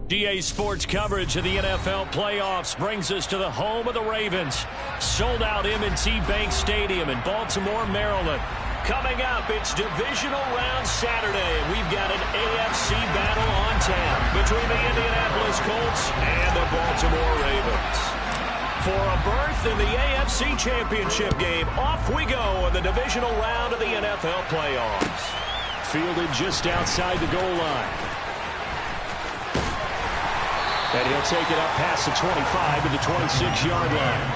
GA Sports coverage of the NFL playoffs brings us to the home of the Ravens. Sold out M&T Bank Stadium in Baltimore, Maryland. Coming up, it's divisional round Saturday, and we've got an AFC battle on tap between the Indianapolis Colts and the Baltimore Ravens. For a berth in the AFC Championship game, off we go in the divisional round of the NFL playoffs. Fielded just outside the goal line. And he'll take it up past the 25 to the 26-yard line.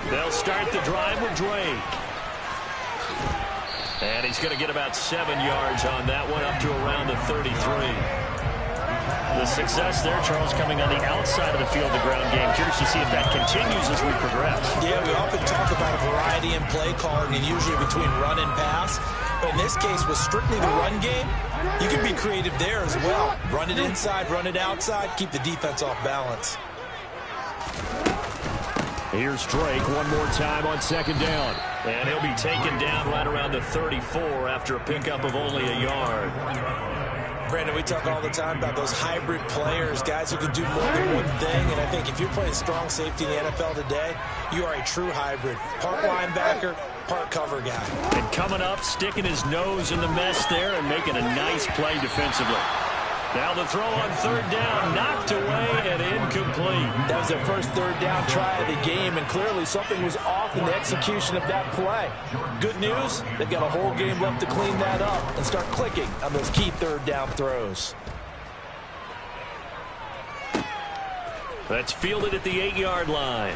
They'll start the drive with Drake. And he's going to get about 7 yards on that one, up to around the 33. The success there, Charles, coming on the outside of the field, the ground game. Curious to see if that continues as we progress. Yeah, we often talk about a variety in play calling, and usually between run and pass. But in this case, with strictly the run game, you can be creative there as well. Run it inside, run it outside, keep the defense off balance. Here's Drake one more time on second down. And he'll be taken down right around the 34 after a pickup of only a yard. Brandon, we talk all the time about those hybrid players, guys who can do more than one thing. And I think if you're playing strong safety in the NFL today, you are a true hybrid. Part linebacker, part cover guy. And coming up, sticking his nose in the mess there and making a nice play defensively. Now the throw on third down, knocked away and incomplete. That was their first third down try of the game, and clearly something was off in the execution of that play. Good news, they've got a whole game left to clean that up and start clicking on those key third down throws. That's fielded at the 8-yard line.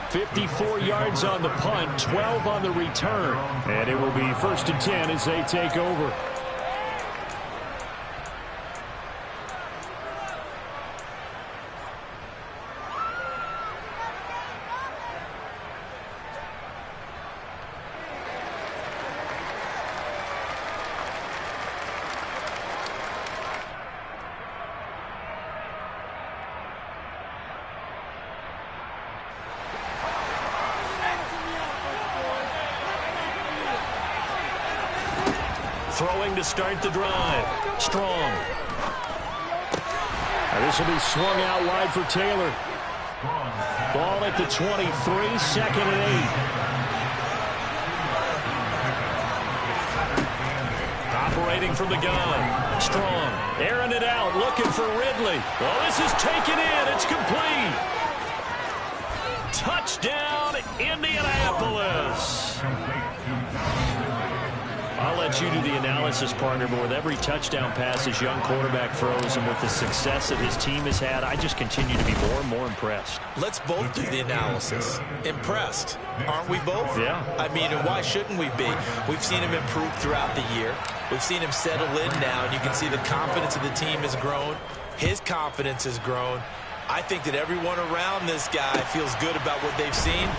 54 yards on the punt, 12 on the return. And it will be 1st and 10 as they take over. Throwing to start the drive. Strong. This will be swung out wide for Taylor. Ball at the 23, 2nd and 8. Operating from the gun. Strong. Airing it out. Looking for Ridley. Well, this is taken in. It's complete. Touchdown, Indianapolis. I'll let you do the analysis, partner, but with every touchdown pass his young quarterback throws and with the success that his team has had, I just continue to be more and more impressed. Let's both do the analysis. Impressed. Aren't we both? Yeah. I mean, and why shouldn't we be? We've seen him improve throughout the year. We've seen him settle in now, and you can see the confidence of the team has grown. His confidence has grown. I think that everyone around this guy feels good about what they've seen,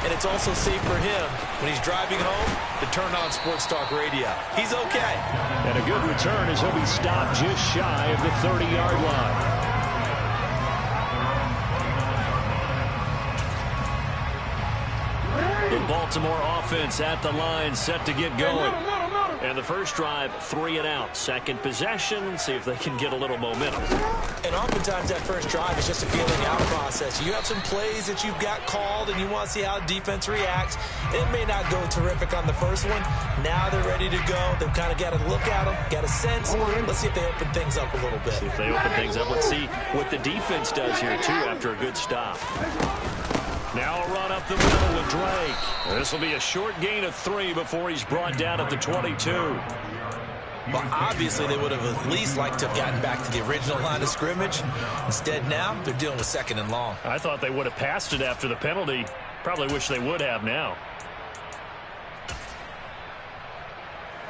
and it's also safe for him when he's driving home to turn on Sports Talk Radio. He's okay. And a good return as he'll be stopped just shy of the 30-yard line. The Baltimore offense at the line, set to get going. And the first drive, 3 and out. Second possession, see if they can get a little momentum. And oftentimes that first drive is just a feeling out process. You have some plays that you've got called and you want to see how defense reacts. It may not go terrific on the first one. Now they're ready to go. They've kind of got to look at them, got a sense. Let's see if they open things up a little bit. See if they open things up. Let's see what the defense does here, too, after a good stop. Now a run up the middle with Drake. This will be a short gain of 3 before he's brought down at the 22. Well, obviously they would have at least liked to have gotten back to the original line of scrimmage. Instead now, they're dealing with 2nd and long. I thought they would have passed it after the penalty. Probably wish they would have now.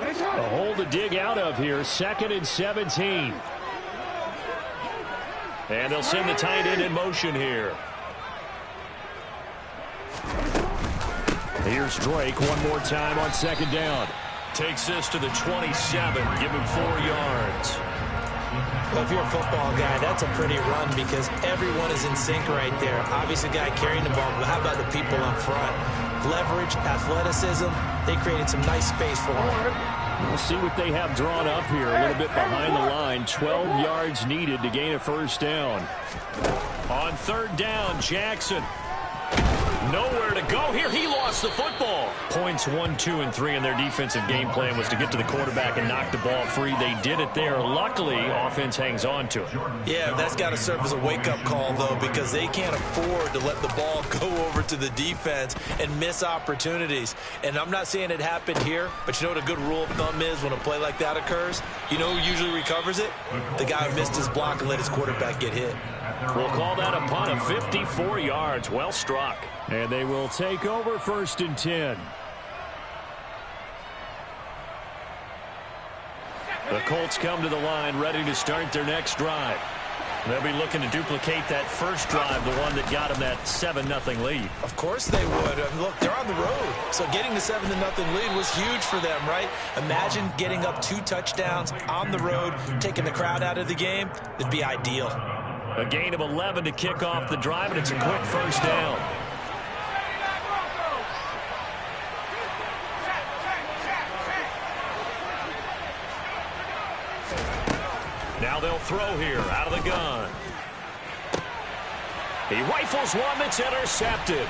A hole to dig out of here, 2nd and 17. And they'll send the tight end in motion here. Here's Drake one more time on 2nd down. takes this to the 27. Give him 4 yards. Well, if you're a football guy, that's a pretty run because everyone is in sync right there. Obviously, the guy carrying the ball, but how about the people up front? Leverage, athleticism, they created some nice space for him. We'll see what they have drawn up here. A little bit behind the line. 12 yards needed to gain a first down. On 3rd down, Jackson. Nowhere to go here. He lost the football. Points 1, 2, and 3 in their defensive game plan was to get to the quarterback and knock the ball free. They did it there. Luckily, offense hangs on to it. Yeah, that's got to serve as a wake-up call, though, because they can't afford to let the ball go over to the defense and miss opportunities. And I'm not saying it happened here, but you know what a good rule of thumb is when a play like that occurs? You know who usually recovers it? The guy who missed his block and let his quarterback get hit. We'll call that a punt of 54 yards. Well struck. And they will take over 1st and 10. The Colts come to the line ready to start their next drive. They'll be looking to duplicate that first drive, the one that got them that 7-0 lead. Of course they would. Look, they're on the road. So getting the 7-0 lead was huge for them, right? Imagine getting up 2 touchdowns on the road, taking the crowd out of the game. It'd be ideal. A gain of 11 to kick off the drive, and it's a quick first down. Now they'll throw here out of the gun. He rifles one that's intercepted.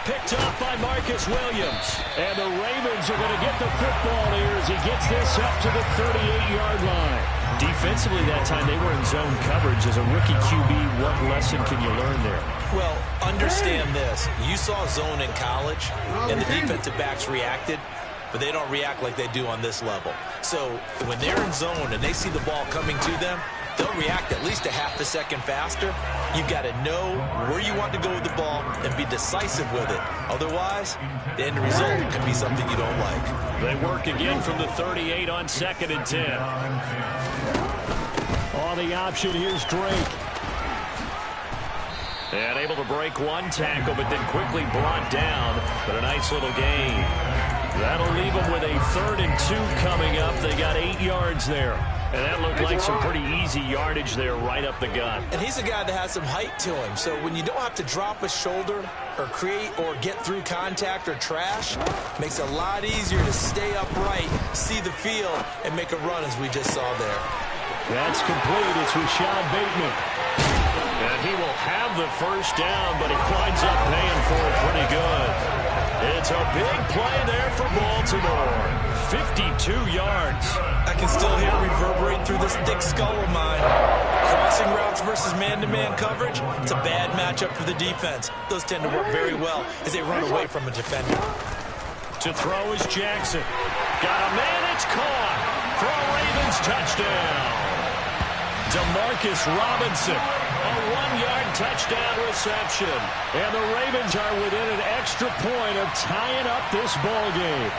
Picked up by Marcus Williams. And the Ravens are going to get the football here as he gets this up to the 38-yard line. Defensively that time, they were in zone coverage. As a rookie QB, what lesson can you learn there? Well, understand this. You saw zone in college, and the defensive backs reacted, but they don't react like they do on this level. So when they're in zone and they see the ball coming to them, they'll react at least a half a second faster. You've got to know where you want to go with the ball and be decisive with it. Otherwise, the end result can be something you don't like. They work again from the 38 on 2nd and 10. On the option, here's Drake. And able to break one tackle, but then quickly brought down. But a nice little gain. That'll leave them with a 3rd and 2 coming up. They got 8 yards there. And that looked like some pretty easy yardage there right up the gut. And he's a guy that has some height to him. So when you don't have to drop a shoulder or create or get through contact or trash, makes it a lot easier to stay upright, see the field, and make a run as we just saw there. That's complete. It's Rashad Bateman. And he will have the first down, but he winds up paying for it pretty good. It's a big play there for Baltimore. 52 yards. I can still hear it reverberate through this thick skull of mine. Crossing routes versus man-to-man coverage, it's a bad matchup for the defense. Those tend to work very well as they run away from a defender. To throw is Jackson. Got a man, it's caught for a Ravens touchdown. DeMarcus Robinson, a 1-yard touchdown reception. And the Ravens are within an extra point of tying up this ball game.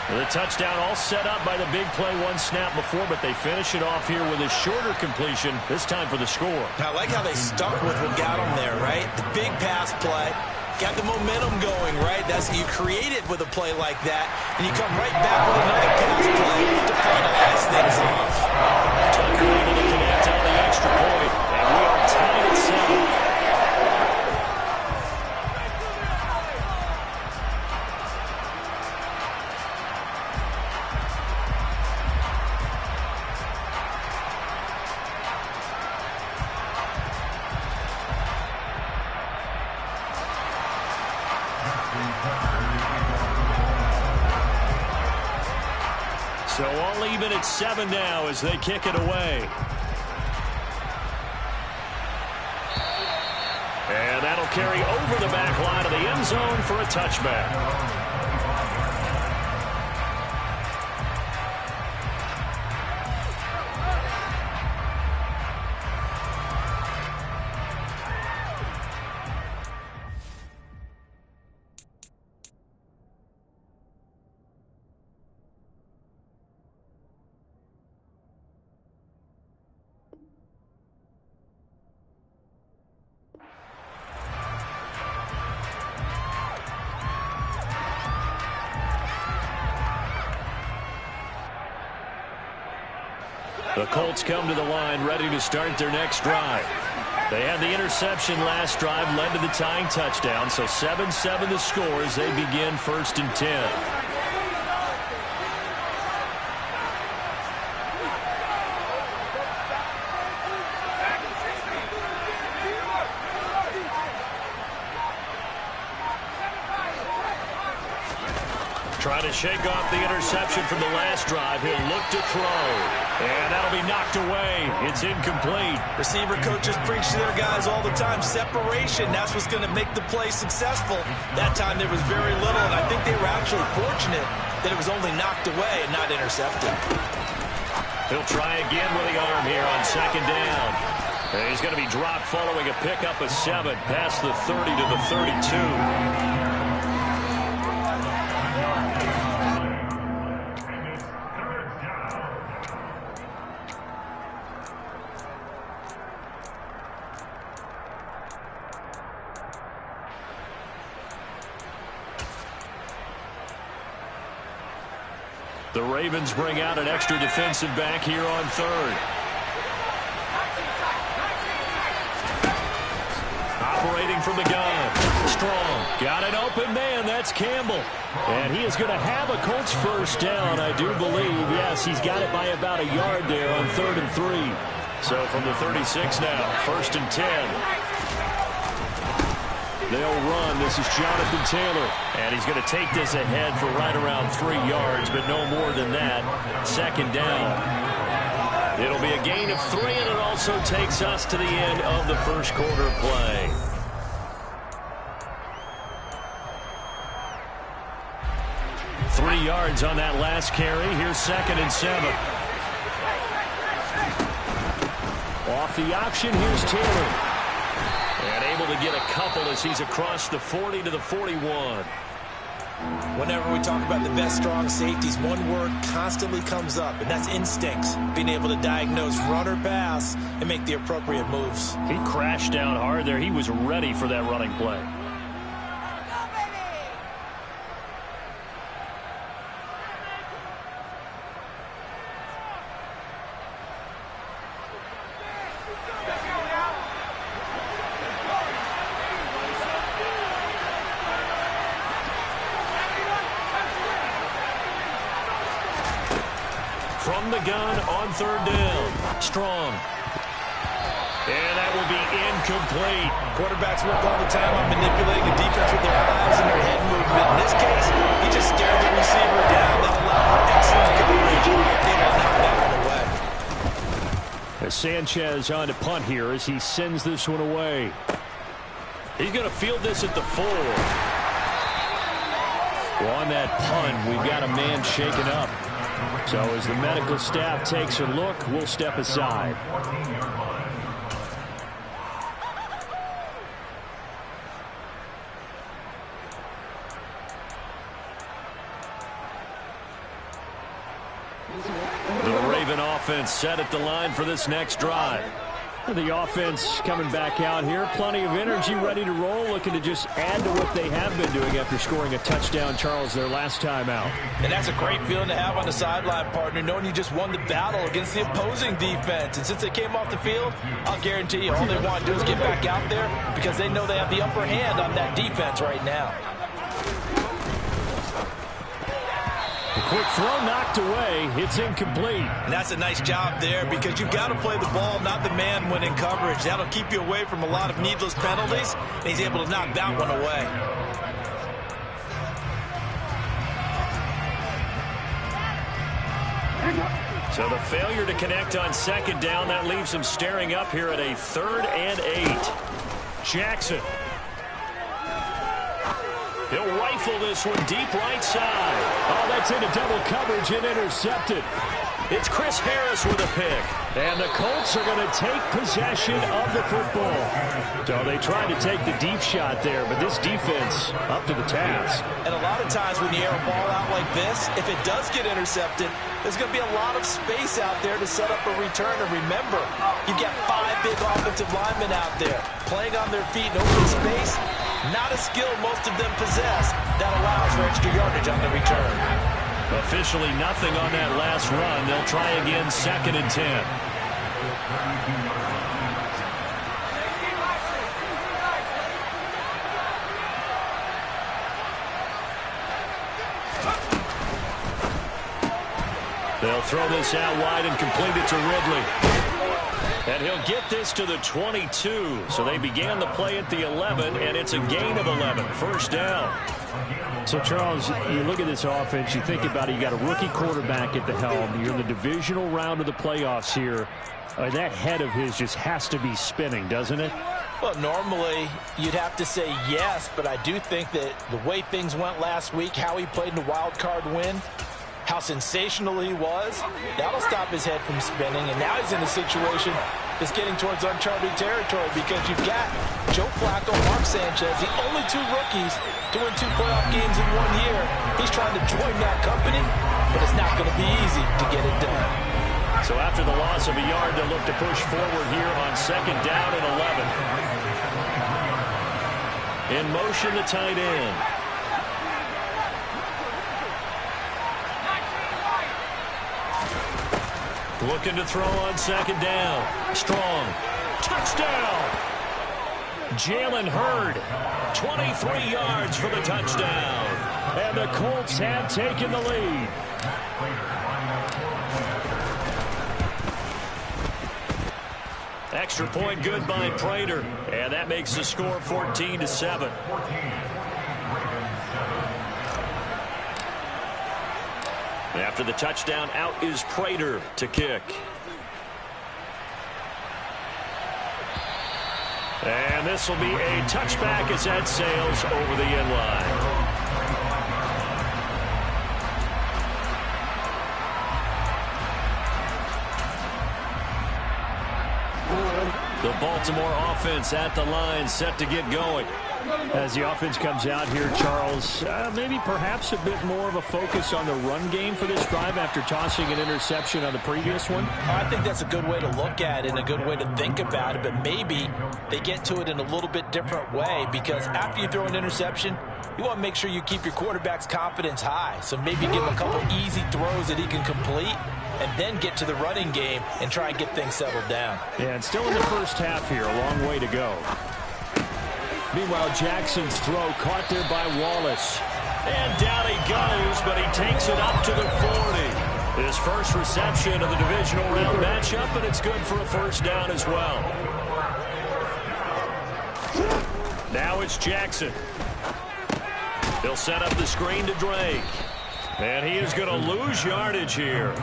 The touchdown all set up by the big play one snap before, but they finish it off here with a shorter completion, this time for the score. I like how they stuck with what got them there, right? The big pass play. Got the momentum going, right? That's you create it with a play like that, and you come right back with another pass play to finalize things off. Tucker able to connect on the extra point, and we are tied at 7. So all even at 7 now as they kick it away. And that'll carry over the back line of the end zone for a touchback. The Colts come to the line ready to start their next drive. They had the interception last drive, led to the tying touchdown, so 7-7 the score as they begin 1st and 10. Trying to shake off the interception from the last drive. He'll look to throw. And that'll be knocked away. It's incomplete. Receiver coaches preach to their guys all the time. Separation, that's what's going to make the play successful. That time there was very little, and I think they were actually fortunate that it was only knocked away and not intercepted. He'll try again with the arm here on 2nd down. And he's going to be dropped following a pickup of 7 past the 30 to the 32. The Ravens bring out an extra defensive back here on 3rd. Operating from the gun. Strong. Got an open man. That's Campbell. And he is going to have a Colts first down, I do believe. Yes, he's got it by about a yard there on 3rd and 3. So from the 36 now, 1st and 10. They'll run. This is Jonathan Taylor. And he's going to take this ahead for right around 3 yards, but no more than that. 2nd down. It'll be a gain of 3, and it also takes us to the end of the first quarter play. Three yards on that last carry. Here's 2nd and 7. Off the option, here's Taylor. And able to get a couple as he's across the 40 to the 41. Whenever we talk about the best strong safeties, one word constantly comes up, and that's instincts. Being able to diagnose run or pass and make the appropriate moves. He crashed down hard there. He was ready for that running play. From the gun on 3rd down. Strong. And that will be incomplete. Quarterbacks work all the time on manipulating the defense with their eyes and their head movement. In this case, he just stared the receiver down. That allowed for excellent coverage. Able to knock that one away. Sanchez on to punt here as he sends this one away. He's going to field this at the 4. Well, on that punt, we've got a man shaken up. So as the medical staff takes a look, we'll step aside. The Raven offense set at the line for this next drive. The offense coming back out here. Plenty of energy, ready to roll, looking to just add to what they have been doing after scoring a touchdown, Charles, their last time out. And that's a great feeling to have on the sideline, partner, knowing you just won the battle against the opposing defense. And since they came off the field, I'll guarantee you all they want to do is get back out there because they know they have the upper hand on that defense right now. Quick throw knocked away. It's incomplete. And that's a nice job there because you've got to play the ball, not the man when in coverage. That'll keep you away from a lot of needless penalties, and he's able to knock that one away. So the failure to connect on 2nd down, that leaves him staring up here at a 3rd and 8. Jackson. He'll rifle this one deep right side. Oh, that's into double coverage and intercepted. It's Chris Harris with a pick. And the Colts are going to take possession of the football. So they tried to take the deep shot there, but this defense up to the task. And a lot of times when you air a ball out like this, if it does get intercepted, there's going to be a lot of space out there to set up a return. And remember, you've got 5 big offensive linemen out there playing on their feet in open space. Not a skill most of them possess that allows for extra yardage on the return. Officially nothing on that last run. They'll try again, 2nd and 10. They'll throw this out wide and complete it to Ridley. And he'll get this to the 22. So they began the play at the 11, and it's a gain of 11. First down. So, Charles, you look at this offense, you think about it, you got a rookie quarterback at the helm. You're in the divisional round of the playoffs here. That head of his just has to be spinning, doesn't it? Well, normally you'd have to say yes, but I do think that the way things went last week, how he played in the wild card win, how sensational he was, that'll stop his head from spinning. And now he's in a situation that's getting towards uncharted territory because you've got Joe Flacco, Mark Sanchez, the only 2 rookies to win 2 playoff games in 1 year. He's trying to join that company, but it's not going to be easy to get it done. So after the loss of a yard, they'll look to push forward here on 2nd down and 11. In motion, the tight end. Looking to throw on 2nd down. Strong. Touchdown. Jalen Hurd. 23 yards for the touchdown. And the Colts have taken the lead. Extra point good by Prater. And that makes the score 14-7. After the touchdown, out is Prater to kick. And this will be a touchback as that sails over the end line. The Baltimore offense at the line, set to get going. As the offense comes out here, Charles, maybe perhaps a bit more of a focus on the run game for this drive after tossing an interception on the previous one? I think that's a good way to look at it and a good way to think about it, but maybe they get to it in a little bit different way because after you throw an interception, you want to make sure you keep your quarterback's confidence high. So maybe give him a couple easy throws that he can complete and then get to the running game and try and get things settled down. Yeah, and still in the first half here, a long way to go. Meanwhile, Jackson's throw caught there by Wallace. And down he goes, but he takes it up to the 40. His first reception of the divisional round matchup, and it's good for a first down as well. Now it's Jackson. He'll set up the screen to Drake. And he is going to lose yardage here.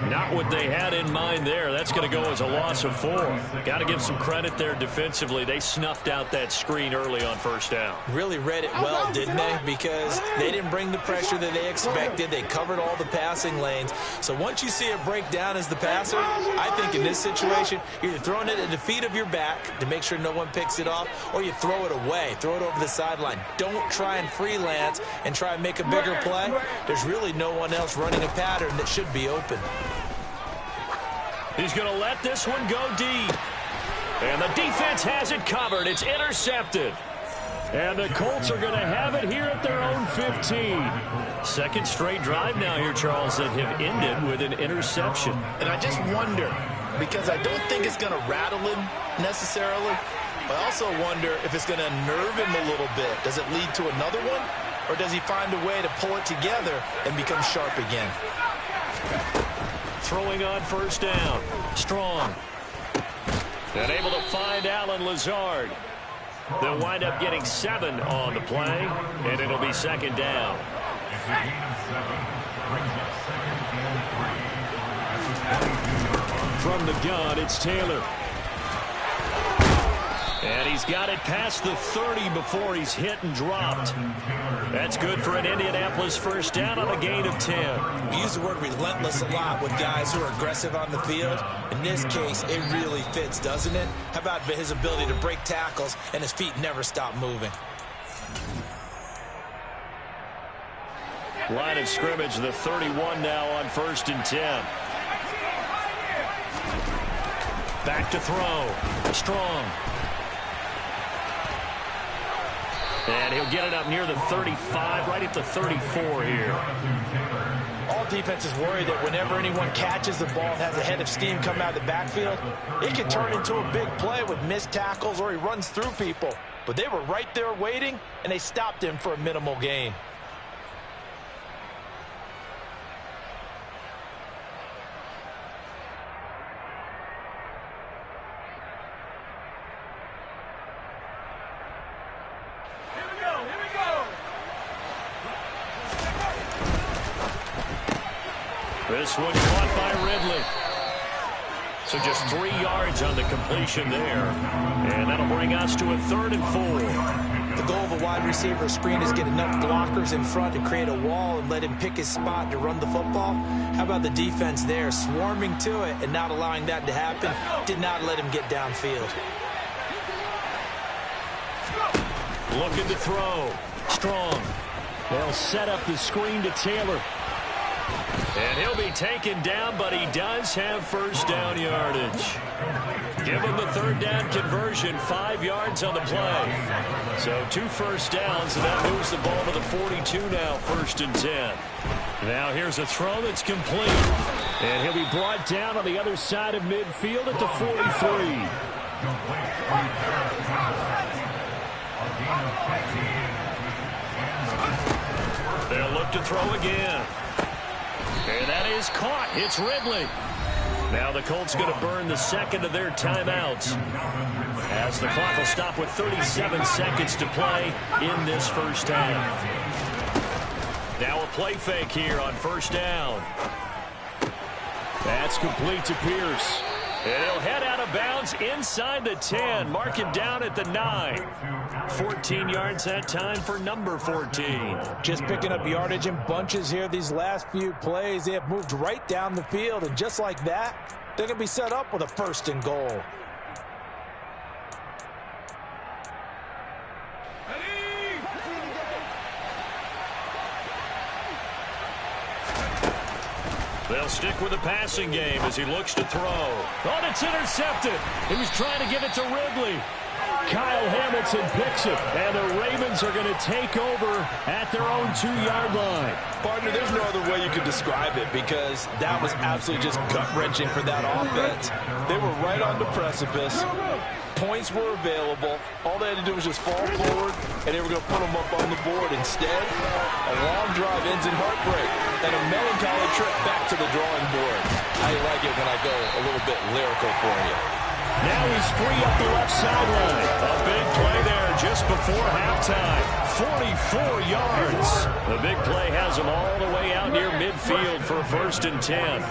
Not what they had in mind there. That's going to go as a loss of 4. Got to give some credit there defensively. They snuffed out that screen early on first down. Really read it well, didn't they? Because they didn't bring the pressure that they expected. They covered all the passing lanes. So once you see it break down as the passer, I think in this situation, you're either throwing it at the feet of your back to make sure no one picks it off, or you throw it away. Throw it over the sideline. Don't try and freelance and try and make a bigger play. There's really no one else running a pattern that should be open. He's going to let this one go deep. And the defense has it covered. It's intercepted. And the Colts are going to have it here at their own 15. Second straight drive now here, Charles, that have ended with an interception. And I just wonder, because I don't think it's going to rattle him necessarily, but I also wonder if it's going to unnerve him a little bit. Does it lead to another one? Or does he find a way to pull it together and become sharp again? Throwing on first down. Strong. And able to find Allen Lazard. They'll wind up getting 7 on the play, and it'll be second down. From the gun, it's Taylor. And he's got it past the 30 before he's hit and dropped. That's good for an Indianapolis first down on a gain of 10. We use the word relentless a lot with guys who are aggressive on the field. In this case, it really fits, doesn't it? How about his ability to break tackles and his feet never stop moving? Line of scrimmage, the 31 now on 1st and 10. Back to throw. Strong. And he'll get it up near the 35, right at the 34 here. All defenses worry that whenever anyone catches the ball and has a head of steam come out of the backfield, it can turn into a big play with missed tackles or he runs through people. But they were right there waiting, and they stopped him for a minimal gain. This one caught by Ridley. So just 3 yards on the completion there. And that'll bring us to a 3rd and 4. The goal of a wide receiver screen is get enough blockers in front to create a wall and let him pick his spot to run the football. How about the defense there, swarming to it and not allowing that to happen? Did not let him get downfield. Looking to throw. Strong. They'll set up the screen to Taylor. And he'll be taken down, but he does have first down yardage. Give him the 3rd down conversion, 5 yards on the play. So 2 first downs, and that moves the ball to the 42 now, 1st and 10. Now here's a throw that's complete. And he'll be brought down on the other side of midfield at the 43. They'll look to throw again. And that is caught. It's Ridley. Now the Colts going to burn the 2nd of their timeouts, as the clock will stop with 37 seconds to play in this first half. Now a play fake here on 1st down. That's complete to Pierce. And he'll head out of bounds inside the 10. Mark him down at the 9. 14 yards that time for number 14. Just picking up yardage in bunches here these last few plays. They have moved right down the field, and just like that, they're going to be set up with a 1st and goal. They'll stick with the passing game as he looks to throw. Oh, it's intercepted. He was trying to give it to Ridley. Kyle Hamilton picks it, and the Ravens are going to take over at their own 2-yard line. Partner, there's no other way you could describe it, because that was absolutely just gut-wrenching for that offense. They were right on the precipice. Points were available. All they had to do was just fall forward, and they were going to put them up on the board. Instead, a long drive ends in heartbreak and a melancholy trip back to the drawing board. I like it when I go a little bit lyrical for you. Now he's free up the left sideline. A big play there just before halftime. 44 yards. The big play has him all the way out near midfield for 1st and 10.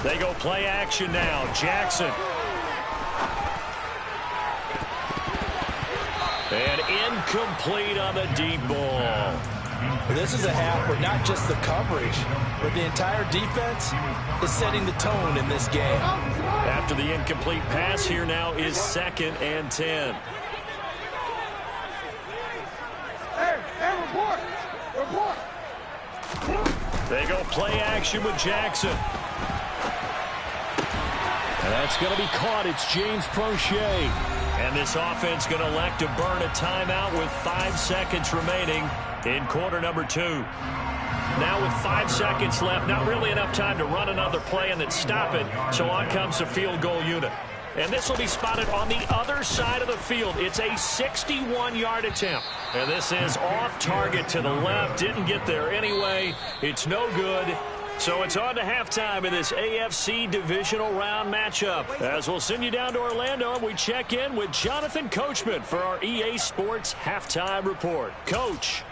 They go play action now. Jackson. And incomplete on the deep ball. This is a half where not just the coverage, but the entire defense is setting the tone in this game. After the incomplete pass, here now is 2nd and 10. Hey, report. They go play action with Jackson. And that's going to be caught. It's James Prochet. And this offense going to elect to burn a timeout with 5 seconds remaining in quarter number 2. Now with 5 seconds left, not really enough time to run another play and then stop it. So on comes the field goal unit. And this will be spotted on the other side of the field. It's a 61-yard attempt. And this is off target to the left. Didn't get there anyway. It's no good. So it's on to halftime in this AFC divisional round matchup. As we'll send you down to Orlando, and we check in with Jonathan Coachman for our EA Sports Halftime Report. Coach.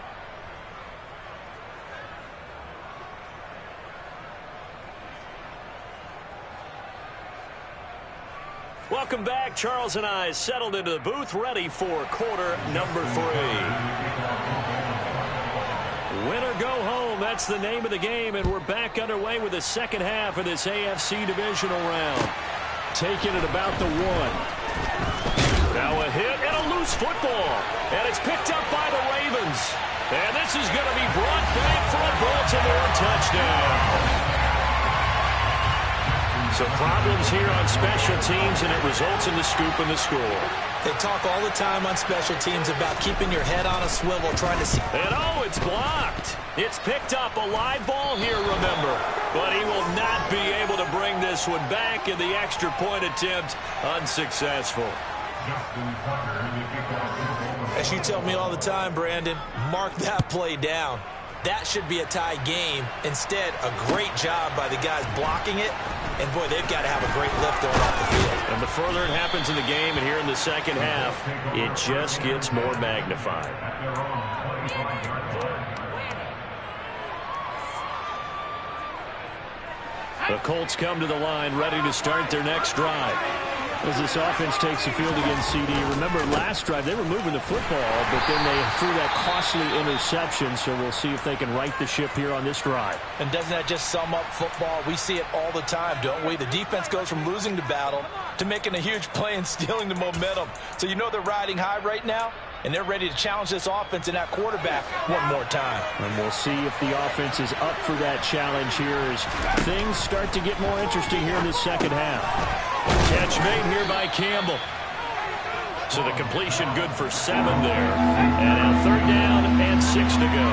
Welcome back. Charles and I settled into the booth, ready for quarter number 3. Win or go home, that's the name of the game, and we're back underway with the second half of this AFC divisional round. Taking it about the 1. Now a hit and a loose football, and it's picked up by the Ravens. And this is going to be brought back So problems here on special teams, and it results in the scoop and the score. They talk all the time on special teams about keeping your head on a swivel, trying to see. And oh, it's blocked. It's picked up, a live ball here, remember. But he will not be able to bring this one back, and the extra point attempt unsuccessful. As you tell me all the time, Brandon, mark that play down. That should be a tie game. Instead, a great job by the guys blocking it. And, boy, they've got to have a great lift going off the field. And the further it happens in the game, and here in the second half, it just gets more magnified. The Colts come to the line, ready to start their next drive. As this offense takes the field against CD, remember last drive they were moving the football, but then they threw that costly interception, so we'll see if they can right the ship here on this drive. And doesn't that just sum up football? We see it all the time, don't we? The defense goes from losing the battle to making a huge play and stealing the momentum. So you know they're riding high right now, and they're ready to challenge this offense and that quarterback one more time. And we'll see if the offense is up for that challenge here as things start to get more interesting here in this second half. Catch made here by Campbell. So the completion good for 7 there. And now 3rd down and 6 to go.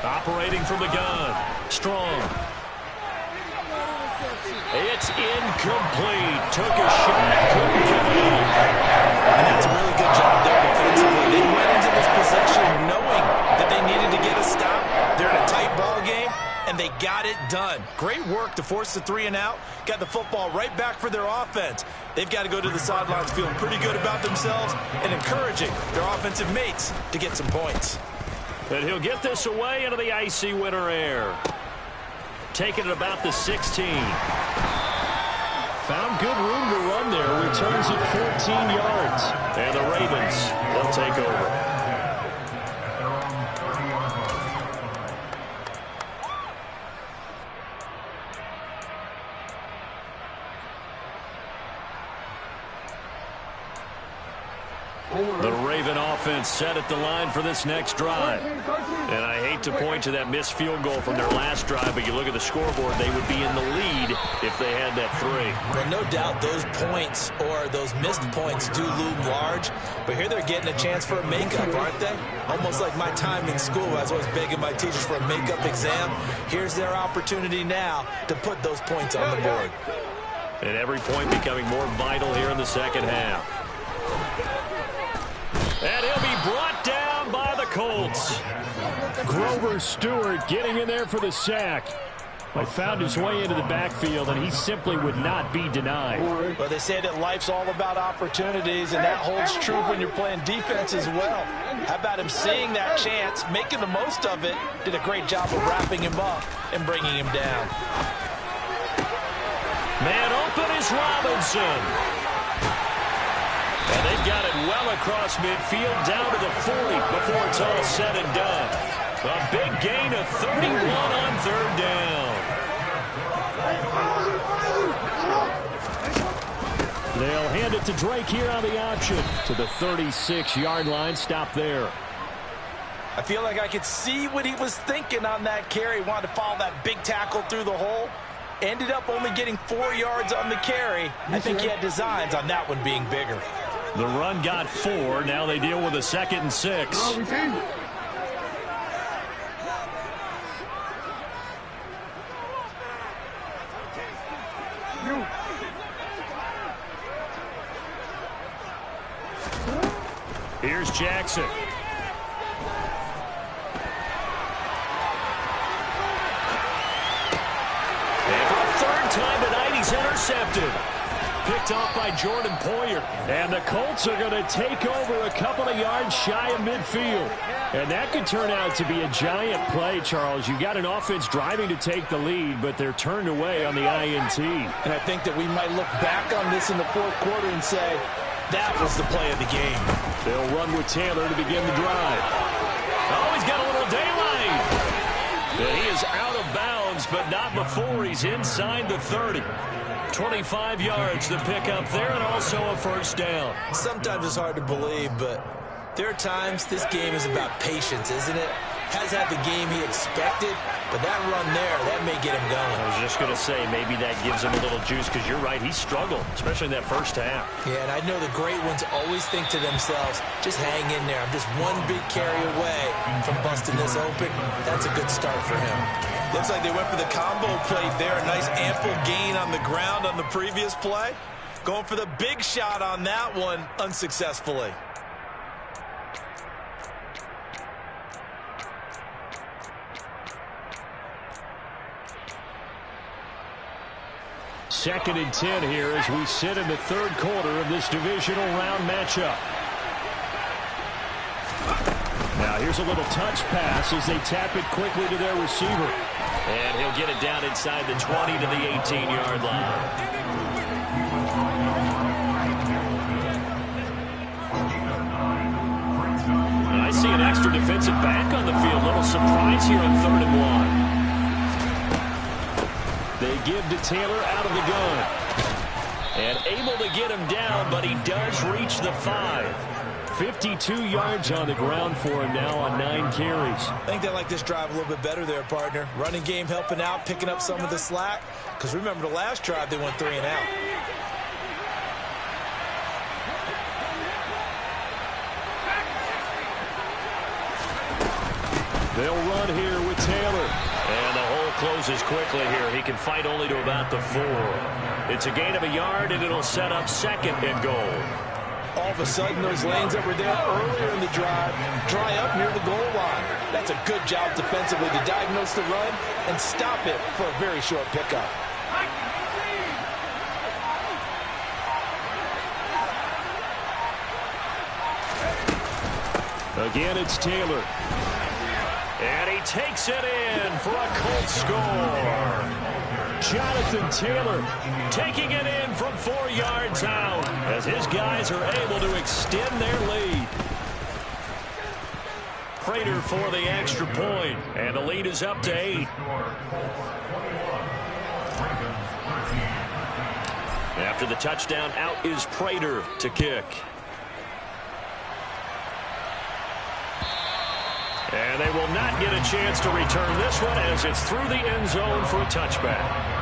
Operating from the gun. Strong. It's incomplete. Took a shot. Couldn't complete. And that's a really good job there defensively. They went into this possession knowing that they needed to get a stop. They're in a tight ball game, and they got it done. Great work to force the 3 and out. Got the football right back for their offense. They've got to go to the sidelines feeling pretty good about themselves and encouraging their offensive mates to get some points. And he'll get this away into the icy winter air. Taking it about the 16. Found good room to run there. Returns it 14 yards. And the Ravens will take over. The Raven offense set at the line for this next drive. And I hate to point to that missed field goal from their last drive, but you look at the scoreboard, they would be in the lead if they had that 3. Well, no doubt those points or those missed points do loom large, but here they're getting a chance for a makeup, aren't they? Almost like my time in school. I was always begging my teachers for a makeup exam. Here's their opportunity now to put those points on the board. And every point becoming more vital here in the second half. And he'll be brought down by the Colts. Grover Stewart getting in there for the sack. But found his way into the backfield, and he simply would not be denied. Well, they say that life's all about opportunities, and that holds true when you're playing defense as well. How about him seeing that chance, making the most of it, did a great job of wrapping him up and bringing him down. Man open is Robinson. And they've got it well across midfield, down to the 40 before it's all said and done. A big gain of 31 on 3rd down. They'll hand it to Drake here on the option to the 36-yard line. Stop there. I feel like I could see what he was thinking on that carry. Wanted to follow that big tackle through the hole. Ended up only getting 4 yards on the carry. I think he had designs on that one being bigger. The run got 4. Now they deal with a 2nd and 6. Here's Jackson. And for the 3rd time tonight, he's intercepted. Picked off by Jordan Poyer. And the Colts are going to take over a couple of yards shy of midfield. And that could turn out to be a giant play, Charles. You've got an offense driving to take the lead, but they're turned away on the INT. And I think that we might look back on this in the 4th quarter and say, that was the play of the game. They'll run with Taylor to begin the drive. Oh, he's got a little daylight. And he is out of bounds but not before he's inside the 30. 25 yards to pick up there, and also a first down. Sometimes it's hard to believe, but there are times this game is about patience, isn't it? Has had the game he expected, but that run there, that may get him going. I was just going to say, maybe that gives him a little juice, because you're right, he struggled, especially in that first half. Yeah, and I know the great ones always think to themselves, just hang in there. I'm just one big carry away from busting this open. That's a good start for him. Looks like they went for the combo plate there. A nice ample gain on the ground on the previous play. Going for the big shot on that one unsuccessfully. Second and 10 here as we sit in the third quarter of this divisional round matchup. Now here's a little touch pass as they tap it quickly to their receiver. And he'll get it down inside the 20 to the 18-yard line. And I see an extra defensive back on the field. Little surprise here on 3rd and 1. They give to Taylor out of the gun. And able to get him down, but he does reach the 5. 52 yards on the ground for him now on 9 carries. I think they like this drive a little bit better there, partner. Running game helping out, picking up some of the slack. Because remember the last drive, they went 3 and out. They'll run here with Taylor. And the hole closes quickly here. He can fight only to about the 4. It's a gain of a yard, and it'll set up 2nd and goal. All of a sudden, those lanes that were there earlier in the drive dry up near the goal line. That's a good job defensively to diagnose the run and stop it for a very short pickup. Again, it's Taylor. And he takes it in for a Colts score. Jonathan Taylor taking it in from 4 yards out as his guys are able to extend their lead. Prater for the extra point, and the lead is up to 8. After the touchdown, out is Prater to kick. And they will not get a chance to return this one as it's through the end zone for a touchback.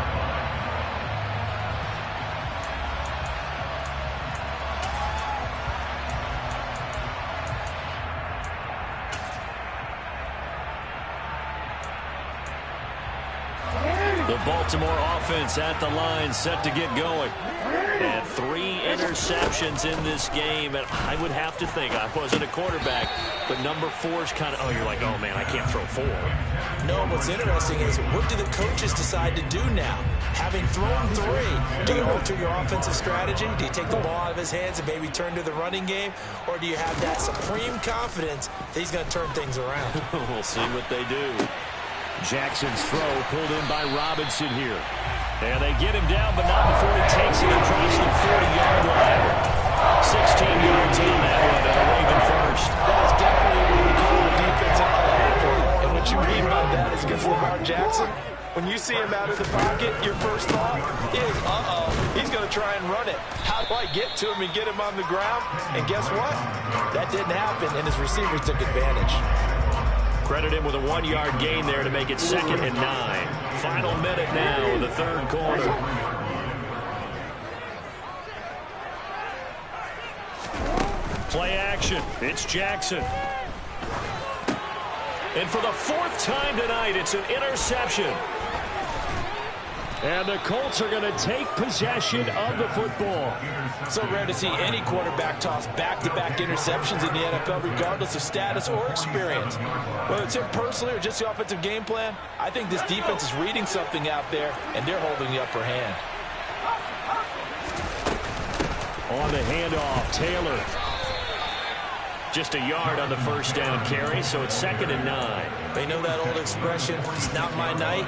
The Baltimore offense at the line, set to get going. And 3 interceptions in this game, and I would have to think, I wasn't a quarterback, but number 4 is kind of, oh, you're like, oh, man, I can't throw 4. No, what's interesting is, what do the coaches decide to do now? Having thrown 3, do you alter your offensive strategy? Do you take the ball out of his hands and maybe turn to the running game? Or do you have that supreme confidence that he's going to turn things around? We'll see what they do. Jackson's throw pulled in by Robinson here. And they get him down, but not before he takes it across the 40-yard line. 16 yards on that one, and a Raven first. That is definitely what we call a defensive play. And what you mean by that is against Lamar Jackson, when you see him out of the pocket, your first thought is, he's going to try and run it. How do I get to him and get him on the ground? And guess what? That didn't happen, and his receivers took advantage. Credit him with a 1-yard gain there to make it 2nd and 9. Final minute now in the third quarter. Play action. It's Jackson. And for the 4th time tonight, it's an interception. And the Colts are going to take possession of the football. So rare to see any quarterback toss back-to-back interceptions in the NFL, regardless of status or experience. Whether it's him personally or just the offensive game plan, I think this defense is reading something out there, and they're holding the upper hand. On the handoff, Taylor. Just a yard on the first down carry, so it's 2nd and 9. They know that old expression, it's not my night.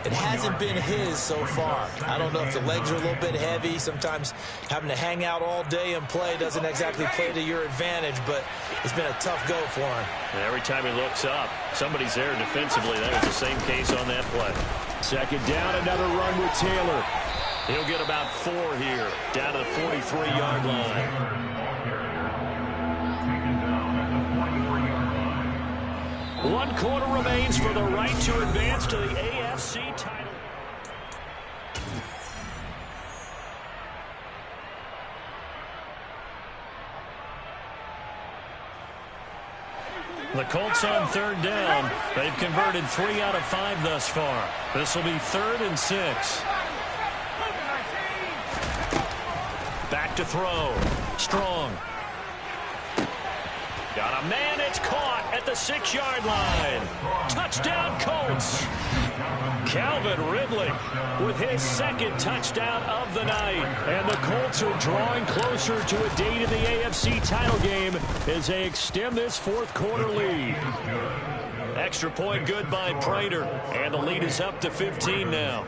It hasn't been his so far. I don't know if the legs are a little bit heavy. Sometimes having to hang out all day and play doesn't exactly play to your advantage, but it's been a tough go for him. And every time he looks up, somebody's there defensively. That was the same case on that play. Second down, another run with Taylor. He'll get about 4 here, down to the 43-yard line. 1 quarter remains for the right to advance to the AFC title. The Colts on 3rd down. They've converted 3 out of 5 thus far. This will be 3rd and 6. Back to throw. Strong. Got a man. It's caught at the 6-yard line. Touchdown, Colts. Calvin Ridley with his 2nd touchdown of the night. And the Colts are drawing closer to a date in the AFC title game as they extend this 4th quarter lead. Extra point good by Prater. And the lead is up to 15 now.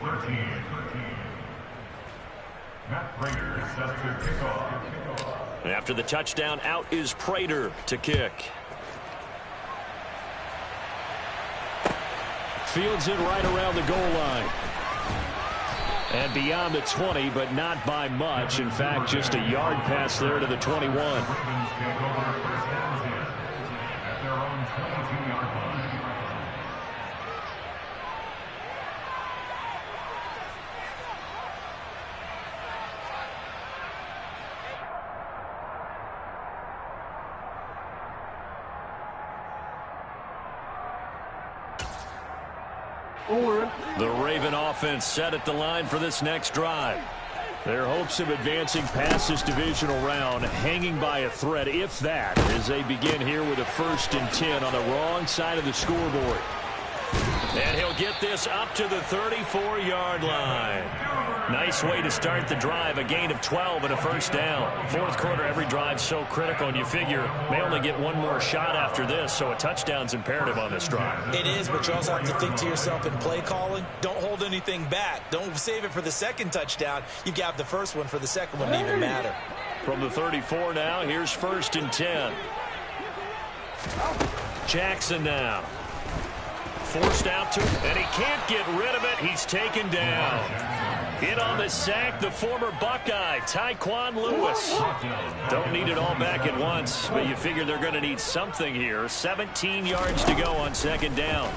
And after the touchdown, out is Prater to kick. Fields it right around the goal line. And beyond the 20, but not by much. In fact, just a yard pass there to the 21. The Raven offense set at the line for this next drive. Their hopes of advancing past this divisional round hanging by a thread, if that, as they begin here with a 1st and 10 on the wrong side of the scoreboard. And he'll get this up to the 34-yard line. Nice way to start the drive, a gain of 12 and a 1st down. 4th quarter, every drive so critical, and you figure may only get one more shot after this, so a touchdown's imperative on this drive. It is, but you also have to think to yourself in play calling, don't hold anything back. Don't save it for the 2nd touchdown. You got the 1st one for the 2nd one to even matter. From the 34 now, here's 1st and 10. Jackson now. Forced out to him, and he can't get rid of it. He's taken down. In on the sack, the former Buckeye, Tyquan Lewis. Don't need it all back at once, but you figure they're going to need something here. 17 yards to go on 2nd down.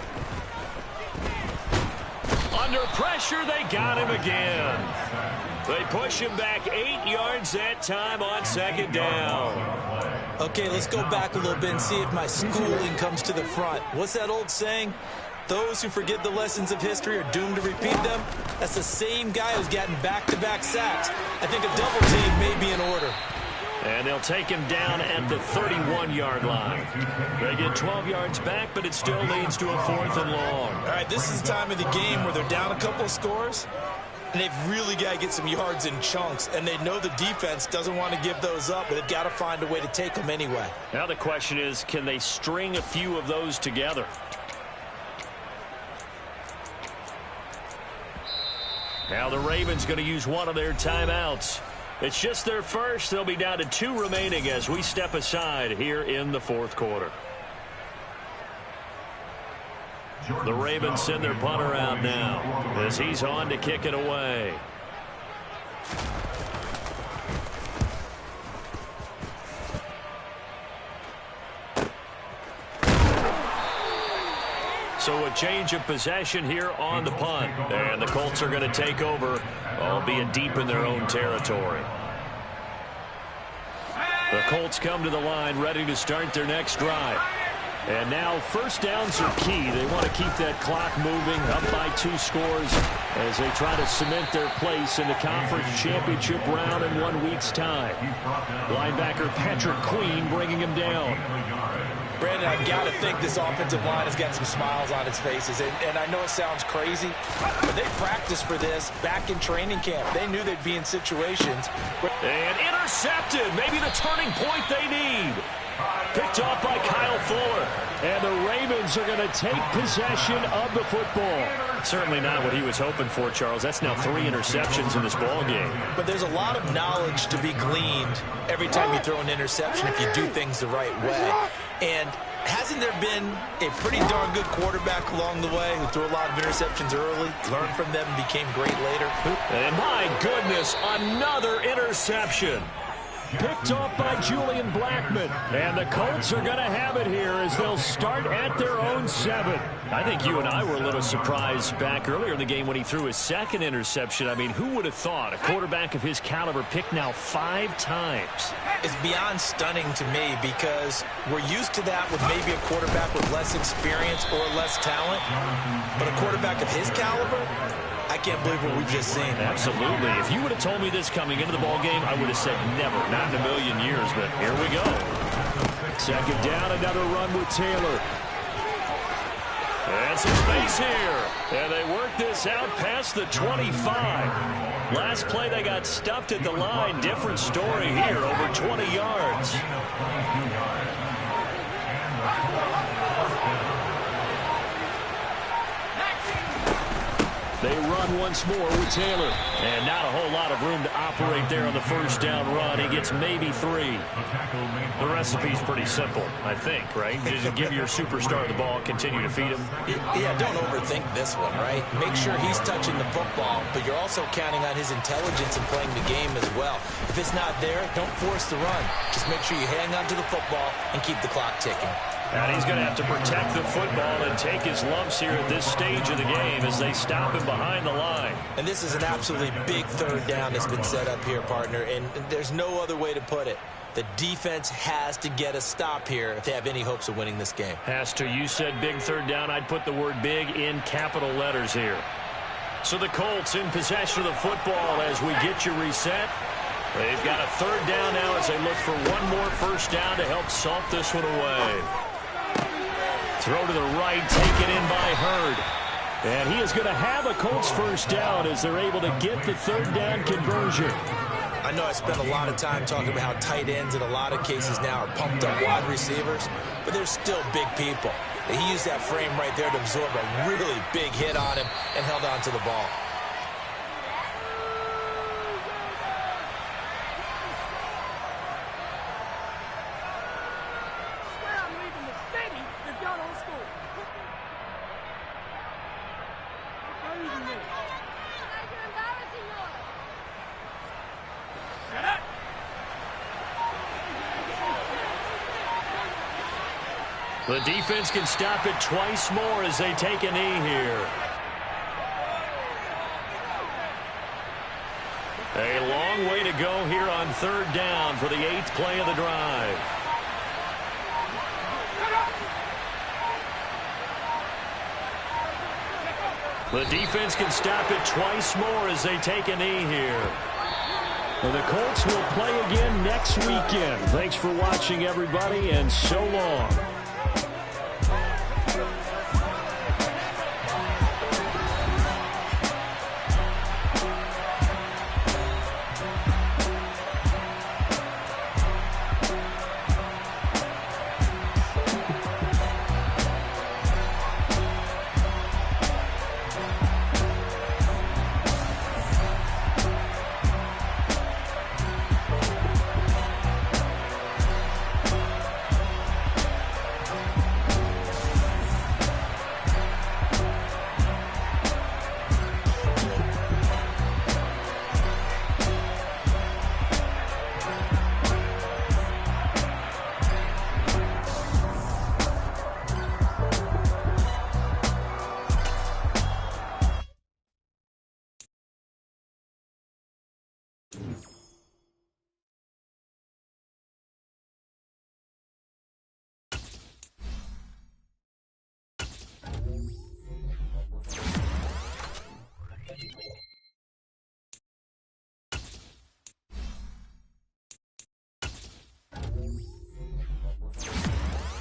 Under pressure, they got him again. They push him back 8 yards that time on 2nd down. Okay, let's go back a little bit and see if my schooling comes to the front. What's that old saying? Those who forget the lessons of history are doomed to repeat them. That's the same guy who's gotten back-to-back sacks. I think a double team may be in order. And they'll take him down at the 31-yard line. They get 12 yards back, but it still leads to a 4th and long. All right, this is the time of the game where they're down a couple of scores, and they've really got to get some yards in chunks, and they know the defense doesn't want to give those up, but they've got to find a way to take them anyway. Now the question is, can they string a few of those together? Now the Ravens going to use one of their timeouts. It's just their first. They'll be down to 2 remaining as we step aside here in the 4th quarter. The Ravens send their punter out now as he's on to kick it away. So a change of possession here on the punt. And the Colts are going to take over, albeit deep in their own territory. The Colts come to the line ready to start their next drive. And now 1st downs are key. They want to keep that clock moving, up by 2 scores as they try to cement their place in the conference championship round in 1 week's time. Linebacker Patrick Queen bringing him down. Brandon, I've got to think this offensive line has got some smiles on its faces. And I know it sounds crazy, but they practiced for this back in training camp. They knew they'd be in situations. And intercepted. Maybe the turning point they need. Picked off by Kyle Fuller. And the Ravens are going to take possession of the football. Certainly not what he was hoping for, Charles. That's now 3 interceptions in this ball game. But there's a lot of knowledge to be gleaned every time you throw an interception if you do things the right way. And hasn't there been a pretty darn good quarterback along the way who threw a lot of interceptions early, learned from them, and became great later? And my goodness, another interception. Picked off by Julian Blackmon. And the Colts are going to have it here as they'll start at their own 7. I think you and I were a little surprised back earlier in the game when he threw his second interception. I mean, who would have thought a quarterback of his caliber picked now 5 times? It's beyond stunning to me because we're used to that with maybe a quarterback with less experience or less talent. But a quarterback of his caliber, I can't believe what we've just seen. Absolutely. If you would have told me this coming into the ballgame, I would have said never, not in a million years, but here we go. Second down, another run with Taylor. And some space here. And they work this out past the 25. Last play, they got stuffed at the line. Different story here, over 20 yards. They run once more with Taylor. And not a whole lot of room to operate there on the first down run. He gets maybe 3. The recipe's pretty simple, I think, right? Just give your superstar the ball, continue to feed him. Yeah, don't overthink this one, right? Make sure he's touching the football, but you're also counting on his intelligence in playing the game as well. If it's not there, don't force the run. Just make sure you hang on to the football and keep the clock ticking. And he's going to have to protect the football and take his lumps here at this stage of the game as they stop him behind the line. And this is an absolutely big third down that's been set up here, partner, and there's no other way to put it. The defense has to get a stop here if they have any hopes of winning this game. Has to. You said big third down. I'd put the word big in capital letters here. So the Colts in possession of the football as we get you reset. They've got a third down now as they look for one more first down to help salt this one away. Throw to the right, taken in by Hurd. And he is going to have a Colts first down as they're able to get the third down conversion. I know I spent a lot of time talking about how tight ends in a lot of cases now are pumped up wide receivers, but they're still big people. And he used that frame right there to absorb a really big hit on him and held on to the ball. The defense can stop it twice more as they take a knee here. A long way to go here on third down for the 8th play of the drive. The defense can stop it twice more as they take a knee here. And the Colts will play again next weekend. Thanks for watching, everybody, and so long.